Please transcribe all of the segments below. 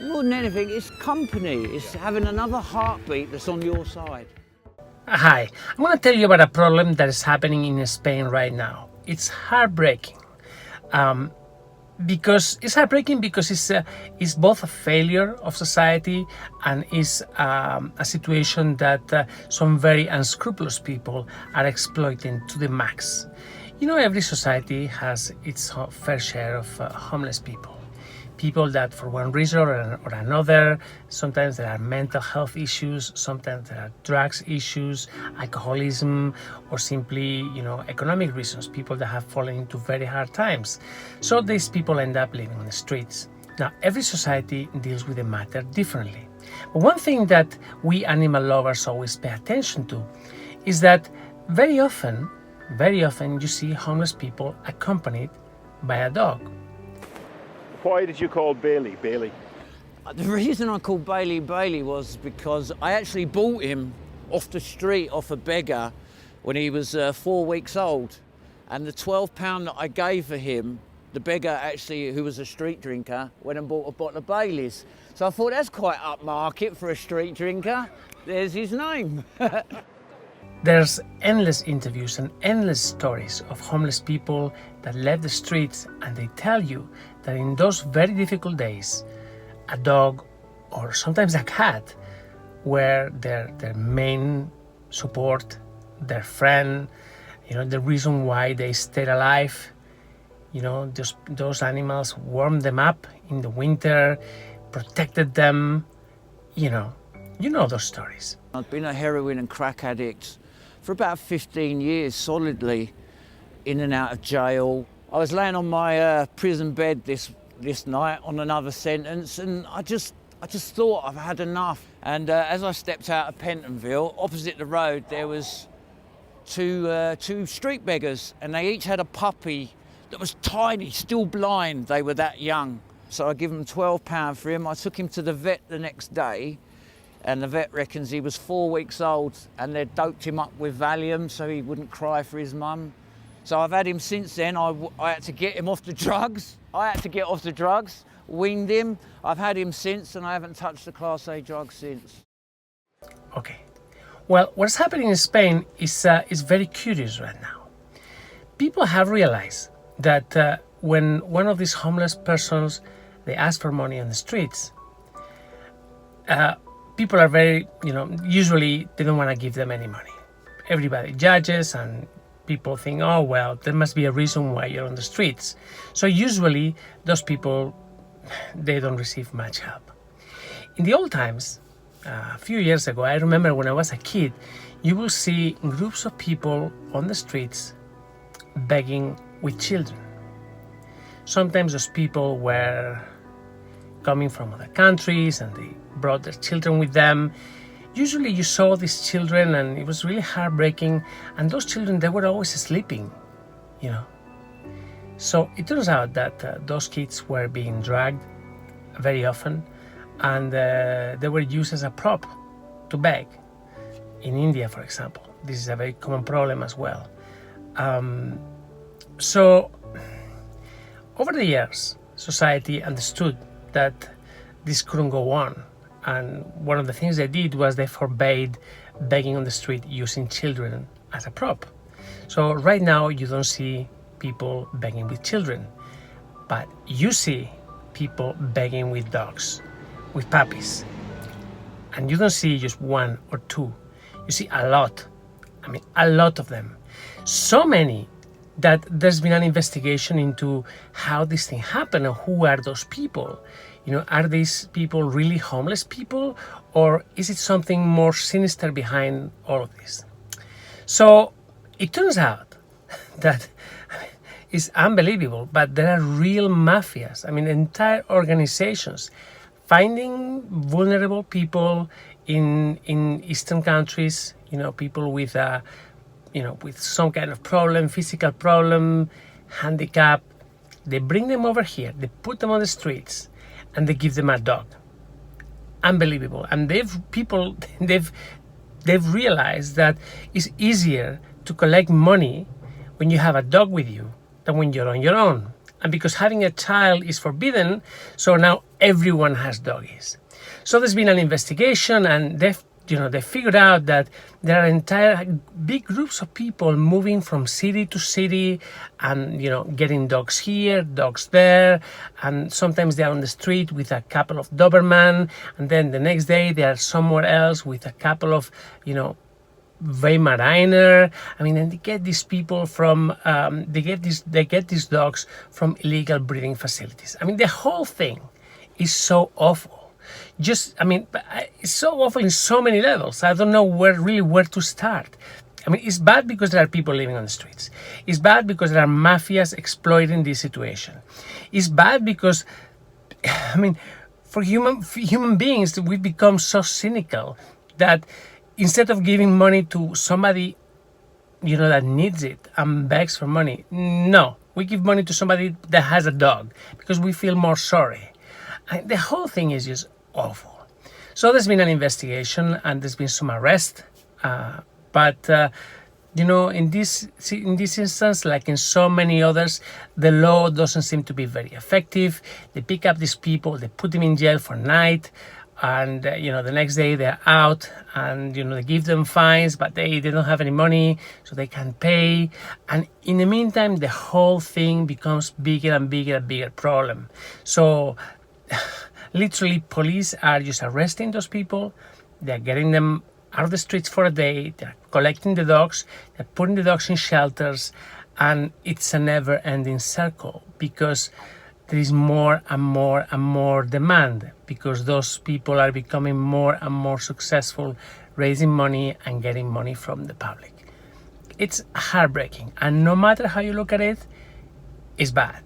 More than anything, it's company. It's having another heartbeat that's on your side. Hi, I'm going to tell you about a problem that is happening in Spain right now. It's heartbreaking. Because it's both a failure of society and is a situation that some very unscrupulous people are exploiting to the max. You know, every society has its fair share of homeless people. People that for one reason or another, sometimes there are mental health issues, sometimes there are drugs issues, alcoholism, or simply, economic reasons, people that have fallen into very hard times. So these people end up living on the streets. Now, every society deals with the matter differently. But one thing that we animal lovers always pay attention to is that very often you see homeless people accompanied by a dog. Why did you call Bailey Bailey? The reason I called Bailey was because I actually bought him off the street, off a beggar, when he was 4 weeks old. And the £12 that I gave for him, the beggar actually, who was a street drinker, went and bought a bottle of Bailey's. So I thought that's quite upmarket for a street drinker. There's his name. There's endless interviews and endless stories of homeless people that left the streets, and they tell you that in those very difficult days, a dog or sometimes a cat were their main support, their friend, the reason why they stayed alive. Those animals warmed them up in the winter, protected them. You know those stories. I've been a heroin and crack addict for about 15 years solidly, in and out of jail. I was laying on my prison bed this night on another sentence, and I just thought I've had enough. And as I stepped out of Pentonville, opposite the road, there was two street beggars, and they each had a puppy that was tiny, still blind. They were that young. So I give them £12 for him. I took him to the vet the next day, and the vet reckons he was 4 weeks old, and they'd doped him up with Valium so he wouldn't cry for his mum. So I've had him since then. I had to get him off the drugs. Weaned him. I've had him since, and I haven't touched the Class A drugs since. Okay. Well, what's happening in Spain is very curious right now. People have realized that when one of these homeless persons, they ask for money on the streets, people are very, usually they don't want to give them any money. Everybody judges, and people think, oh, well, there must be a reason why you're on the streets. So usually those people, they don't receive much help. In the old times, a few years ago, I remember when I was a kid, you will see groups of people on the streets begging with children. Sometimes those people were coming from other countries and they brought their children with them. Usually you saw these children and it was really heartbreaking, and those children, they were always sleeping, So it turns out that those kids were being dragged very often, and they were used as a prop to beg. In India, for example, this is a very common problem as well. So over the years, society understood that this couldn't go on. And one of the things they did was they forbade begging on the street using children as a prop. So right now you don't see people begging with children, but you see people begging with dogs, with puppies. And you don't see just one or two. You see a lot. A lot of them. So many that there's been an investigation into how this thing happened and who are those people. Are these people really homeless people, or is it something more sinister behind all of this? So it turns out that it's unbelievable, but there are real mafias. Entire organizations finding vulnerable people in Eastern countries. People with with some kind of problem, physical problem, handicap. They bring them over here. They put them on the streets. And they give them a dog. Unbelievable. And they've realized that it's easier to collect money when you have a dog with you than when you're on your own. And because having a child is forbidden, so now everyone has doggies. So there's been an investigation, and they figured out that there are entire big groups of people moving from city to city and, getting dogs here, dogs there. And sometimes they're on the street with a couple of Doberman. And then the next day they are somewhere else with a couple of, Weimaraner. And they get these people from, they get these dogs from illegal breeding facilities. The whole thing is so awful. It's so awful in so many levels. I don't know where to start. It's bad because there are people living on the streets. It's bad because there are mafias exploiting this situation. It's bad because, for human beings, we've become so cynical that instead of giving money to somebody, that needs it and begs for money, no, we give money to somebody that has a dog because we feel more sorry. The whole thing is just awful. So there's been an investigation and there's been some arrest, but in this instance, like in so many others, the law doesn't seem to be very effective. They pick up these people, they put them in jail for a night, and the next day they're out, and they give them fines, but they don't have any money, so they can't pay. And in the meantime, the whole thing becomes bigger and bigger problem. So literally, police are just arresting those people. They're getting them out of the streets for a day. They're collecting the dogs. They're putting the dogs in shelters. And it's a never-ending circle because there is more and more and more demand because those people are becoming more and more successful raising money and getting money from the public. It's heartbreaking. And no matter how you look at it, it's bad.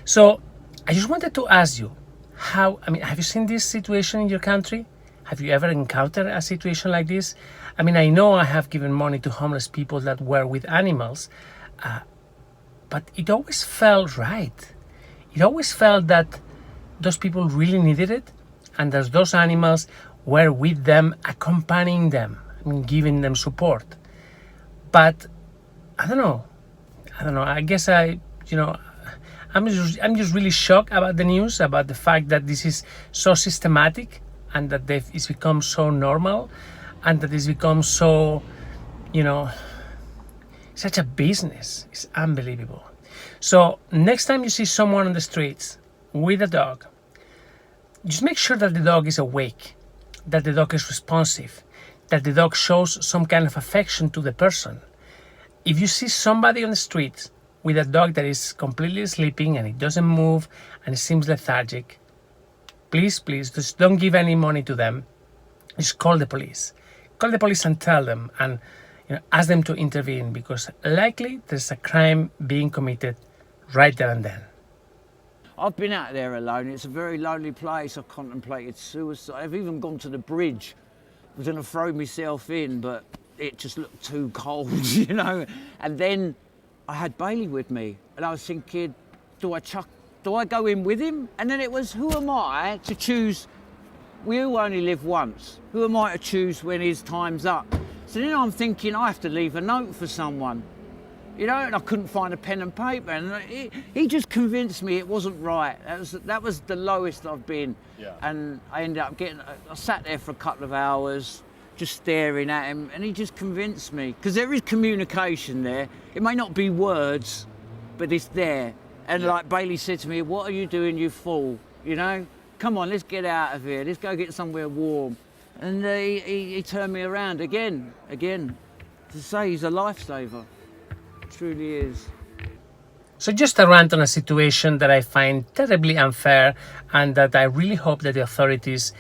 So I just wanted to ask you, have you seen this situation in your country? Have you ever encountered a situation like this? I know I have given money to homeless people that were with animals, but it always felt right. It always felt that those people really needed it, and that those animals were with them, accompanying them, giving them support. But I don't know. I guess I'm just really shocked about the news, about the fact that this is so systematic and that it's become so normal and that it's become so, such a business. It's unbelievable. So next time you see someone on the streets with a dog, just make sure that the dog is awake, that the dog is responsive, that the dog shows some kind of affection to the person. If you see somebody on the street with a dog that is completely sleeping and it doesn't move and it seems lethargic, please, just don't give any money to them. Just call the police. Call the police and tell them and ask them to intervene because likely there's a crime being committed right there and then. I've been out there alone. It's a very lonely place. I've contemplated suicide. I've even gone to the bridge. I was going to throw myself in, but it just looked too cold, And then I had Bailey with me, and I was thinking, do I go in with him? And then it was, who am I to choose? We all only live once. Who am I to choose when his time's up? So then I'm thinking, I have to leave a note for someone, and I couldn't find a pen and paper. And he just convinced me it wasn't right. That was the lowest I've been. Yeah. And I ended up I sat there for a couple of hours, just staring at him, and he just convinced me. Because there is communication there. It may not be words, but it's there. And like Bailey said to me, what are you doing, you fool? Come on, let's get out of here. Let's go get somewhere warm. And he turned me around again, to say he's a lifesaver. Truly is. So just a rant on a situation that I find terribly unfair and that I really hope that the authorities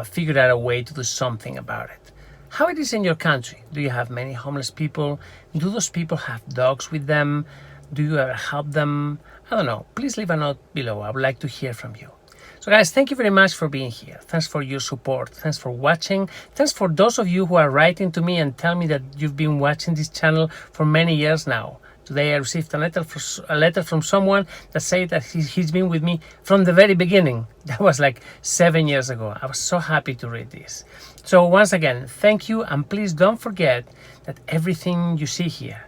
figure out a way to do something about it. How it is in your country? Do you have many homeless people? Do those people have dogs with them? Do you ever help them? I don't know. Please leave a note below. I would like to hear from you. So guys, thank you very much for being here. Thanks for your support. Thanks for watching. Thanks for those of you who are writing to me and tell me that you've been watching this channel for many years now. Today I received a letter from someone that said that he's been with me from the very beginning. That was like 7 years ago. I was so happy to read this. So once again, thank you, and please don't forget that everything you see here,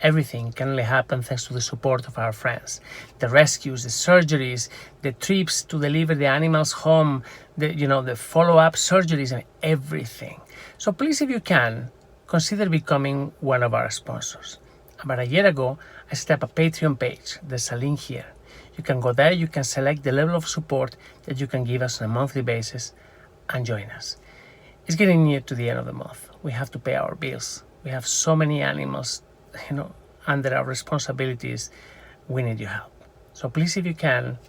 everything can only happen thanks to the support of our friends. The rescues, the surgeries, the trips to deliver the animals home, the follow-up surgeries and everything. So please, if you can, consider becoming one of our sponsors. About a year ago, I set up a Patreon page. There's a link here. You can go there, you can select the level of support that you can give us on a monthly basis and join us. It's getting near to the end of the month. We have to pay our bills. We have so many animals, under our responsibilities. We need your help. So please, if you can,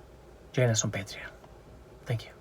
join us on Patreon. Thank you.